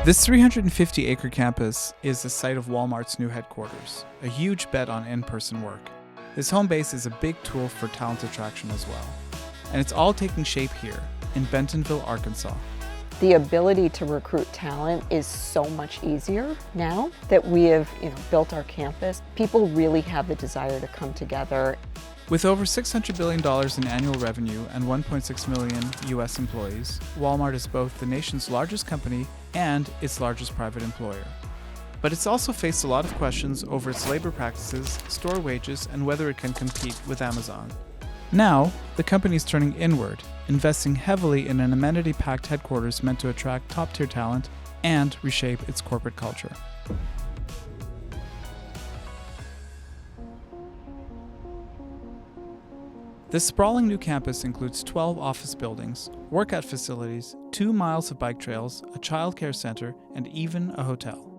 This 350-acre campus is the site of Walmart's new headquarters, a huge bet on in-person work. This home base is a big tool for talent attraction as well. And it's all taking shape here in Bentonville, Arkansas. The ability to recruit talent is so much easier now that we have built our campus. People really have the desire to come together. With over $600 billion in annual revenue and 1.6 million U.S. employees, Walmart is both the nation's largest company and its largest private employer. But it's also faced a lot of questions over its labor practices, store wages, and whether it can compete with Amazon. Now, the company is turning inward, investing heavily in an amenity-packed headquarters meant to attract top-tier talent and reshape its corporate culture. This sprawling new campus includes 12 office buildings, workout facilities, 2 miles of bike trails, a child care center, and even a hotel.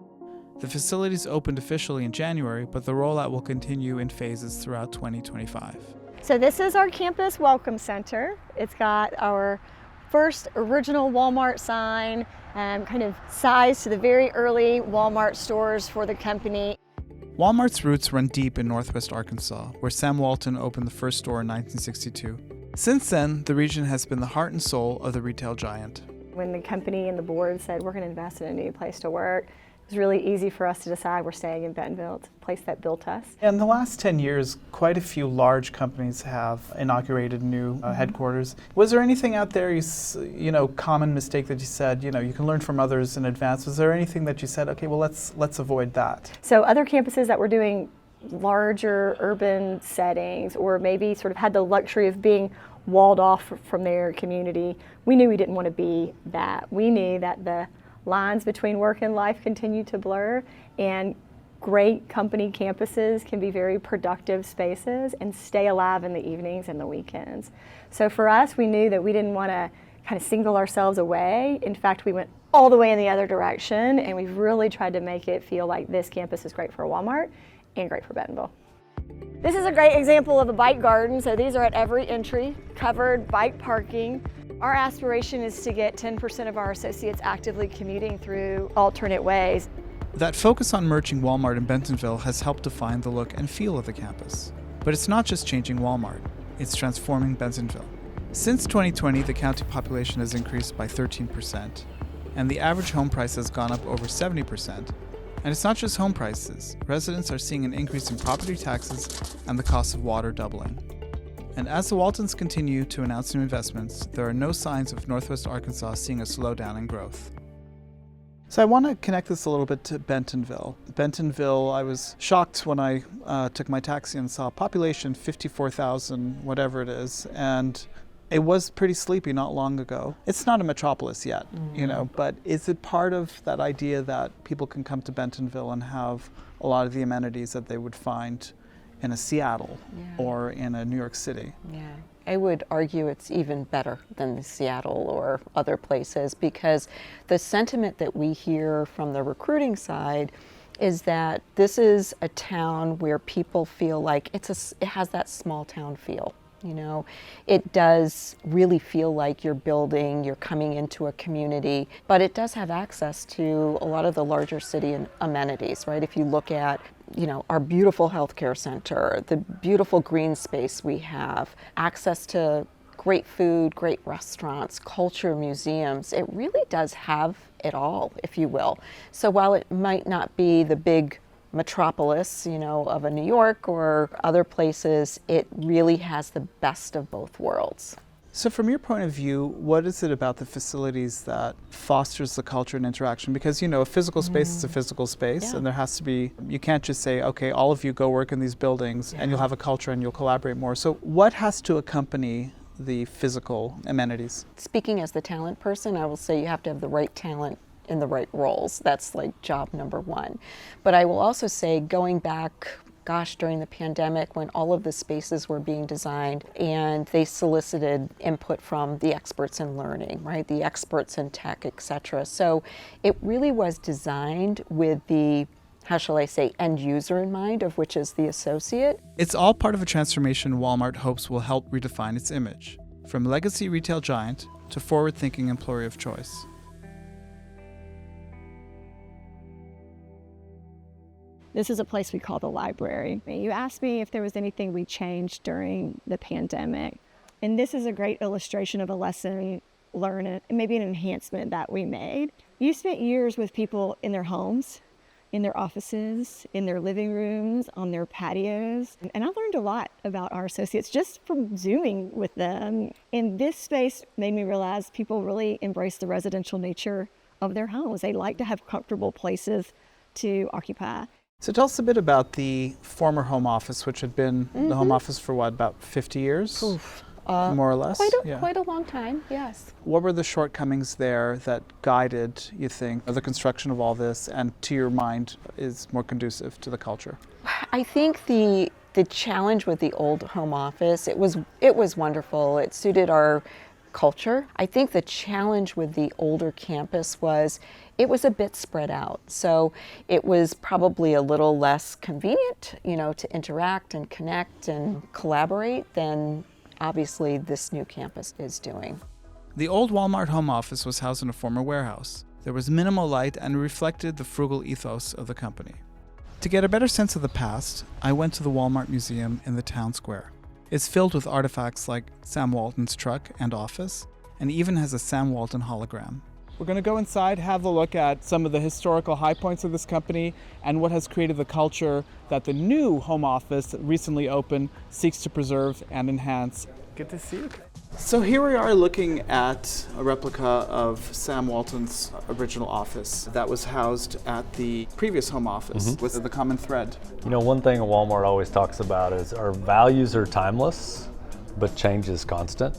The facilities opened officially in January, but the rollout will continue in phases throughout 2025. So this is our campus welcome center. It's got our first original Walmart sign, kind of sized to the very early Walmart stores for the company. Walmart's roots run deep in northwest Arkansas, where Sam Walton opened the first store in 1962. Since then, the region has been the heart and soul of the retail giant. When the company and the board said we're going to invest in a new place to work, it was really easy for us to decide we're staying in Bentonville. It's a place that built us. In the last 10 years, quite a few large companies have inaugurated new headquarters. Was there anything out there, common mistake that you said, you can learn from others in advance? Was there anything that you said, okay, well, let's avoid that? So other campuses that were doing larger urban settings, or maybe sort of had the luxury of being walled off from their community, we knew we didn't want to be that. We knew that the lines between work and life continue to blur, and great company campuses can be very productive spaces and stay alive in the evenings and the weekends. So for us, we knew that we didn't want to kind of single ourselves away. In fact, we went all the way in the other direction, and we've really tried to make it feel like this campus is great for Walmart and great for Bentonville. This is a great example of a bike garden. So these are at every entry, covered bike parking. Our aspiration is to get 10% of our associates actively commuting through alternate ways. That focus on merging Walmart and Bentonville has helped define the look and feel of the campus. But it's not just changing Walmart, it's transforming Bentonville. Since 2020, the county population has increased by 13%, and the average home price has gone up over 70%. And it's not just home prices. Residents are seeing an increase in property taxes and the cost of water doubling. And as the Waltons continue to announce new investments, there are no signs of Northwest Arkansas seeing a slowdown in growth. So I want to connect this a little bit to Bentonville. Bentonville, I was shocked when I took my taxi and saw population 54,000, whatever it is, and it was pretty sleepy not long ago. It's not a metropolis yet, but is it part of that idea that people can come to Bentonville and have a lot of the amenities that they would find in a Seattle or in a New York City? Yeah, I would argue it's even better than Seattle or other places, because the sentiment that we hear from the recruiting side is that this is a town where people feel like it has that small town feel. It does really feel like you're coming into a community, but it does have access to a lot of the larger city amenities, right? If you look at, our beautiful healthcare center, the beautiful green space we have, access to great food, great restaurants, culture, museums, it really does have it all, if you will. So while it might not be the big metropolis, of a New York or other places, it really has the best of both worlds. So from your point of view, what is it about the facilities that fosters the culture and interaction? Because, a physical space is a physical space, and there has to be, you can't just say, okay, all of you go work in these buildings and you'll have a culture and you'll collaborate more. So what has to accompany the physical amenities? Speaking as the talent person, I will say you have to have the right talent in the right roles. That's like job number one. But I will also say, going back, during the pandemic, when all of the spaces were being designed and they solicited input from the experts in learning, right? The experts in tech, etc. So it really was designed with the, end user in mind, of which is the associate. It's all part of a transformation Walmart hopes will help redefine its image, from legacy retail giant to forward-thinking employer of choice. This is a place we call the library. You asked me if there was anything we changed during the pandemic, and this is a great illustration of a lesson learned and maybe an enhancement that we made. You spent years with people in their homes, in their offices, in their living rooms, on their patios. And I learned a lot about our associates just from Zooming with them. And this space made me realize people really embrace the residential nature of their homes. They like to have comfortable places to occupy. So tell us a bit about the former home office, which had been the home office for what, about 50 years? More or less? Quite a long time, yes. What were the shortcomings there that guided, you think, the construction of all this and, to your mind, is more conducive to the culture? I think the challenge with the old home office, it was wonderful. It suited our culture. I think the challenge with the older campus was it was a bit spread out. So it was probably a little less convenient, to interact and connect and collaborate than obviously this new campus is doing. The old Walmart home office was housed in a former warehouse. There was minimal light and reflected the frugal ethos of the company. To get a better sense of the past, I went to the Walmart Museum in the town square. It's filled with artifacts like Sam Walton's truck and office, and even has a Sam Walton hologram. We're going to go inside, have a look at some of the historical high points of this company and what has created the culture that the new home office that recently opened seeks to preserve and enhance. Good to see you. So here we are looking at a replica of Sam Walton's original office that was housed at the previous home office with the common thread. One thing Walmart always talks about is our values are timeless, but change is constant.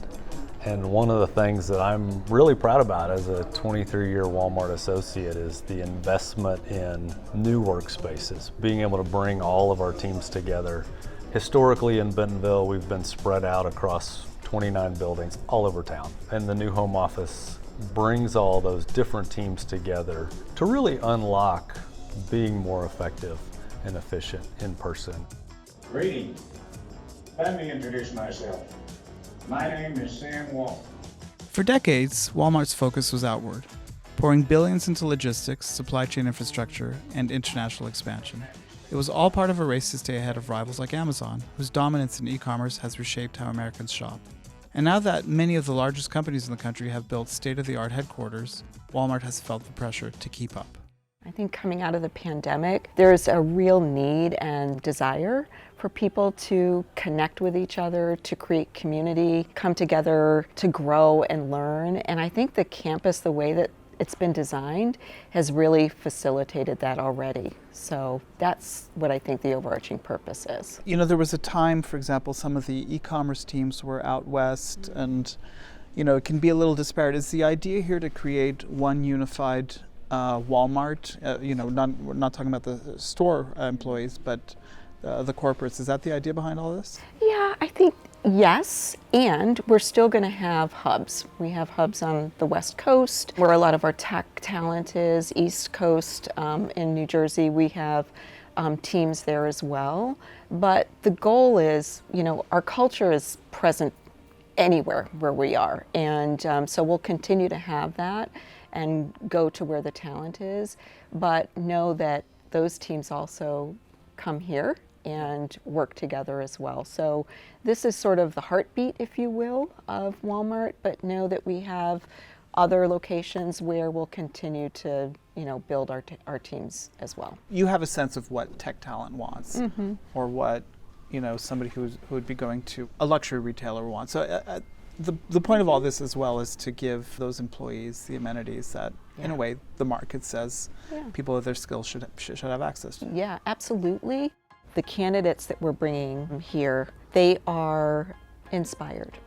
And one of the things that I'm really proud about as a 23-year Walmart associate is the investment in new workspaces, being able to bring all of our teams together. Historically in Bentonville, we've been spread out across 29 buildings all over town. And the new home office brings all those different teams together to really unlock being more effective and efficient in person. Greetings. Let me introduce myself. My name is Sam Walton. For decades, Walmart's focus was outward, pouring billions into logistics, supply chain infrastructure, and international expansion. It was all part of a race to stay ahead of rivals like Amazon, whose dominance in e-commerce has reshaped how Americans shop. And now that many of the largest companies in the country have built state-of-the-art headquarters, Walmart has felt the pressure to keep up. I think coming out of the pandemic, there's a real need and desire for people to connect with each other, to create community, come together to grow and learn. And I think the campus, the way that it's been designed, has really facilitated that already. So that's what I think the overarching purpose is. There was a time, for example, some of the e-commerce teams were out west and, it can be a little disparate. Is the idea here to create one unified Walmart, we're not talking about the store employees, but the corporates. Is that the idea behind all this? Yeah, I think yes, and we're still going to have hubs. We have hubs on the West Coast, where a lot of our tech talent is. East Coast, in New Jersey, we have teams there as well. But the goal is, our culture is present anywhere where we are. And so we'll continue to have that and go to where the talent is, but know that those teams also come here and work together as well. So this is sort of the heartbeat, if you will, of Walmart, but know that we have other locations where we'll continue to, build our teams as well. You have a sense of what tech talent wants, or what, somebody who would be going to a luxury retailer wants. So the point of all this as well is to give those employees the amenities that, in a way, the market says people of their skills should have access to. Yeah, absolutely. The candidates that we're bringing here, they are inspired.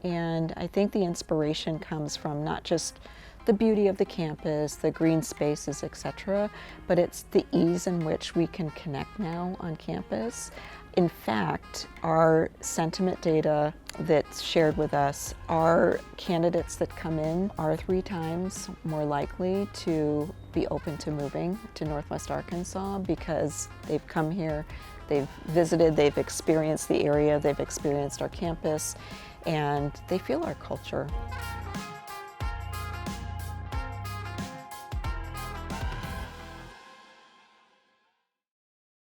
And I think the inspiration comes from not just the beauty of the campus, the green spaces, etc., but it's the ease in which we can connect now on campus. In fact, our sentiment data that's shared with us, our candidates that come in are 3 times more likely to be open to moving to Northwest Arkansas because they've come here, they've visited, they've experienced the area, they've experienced our campus, and they feel our culture.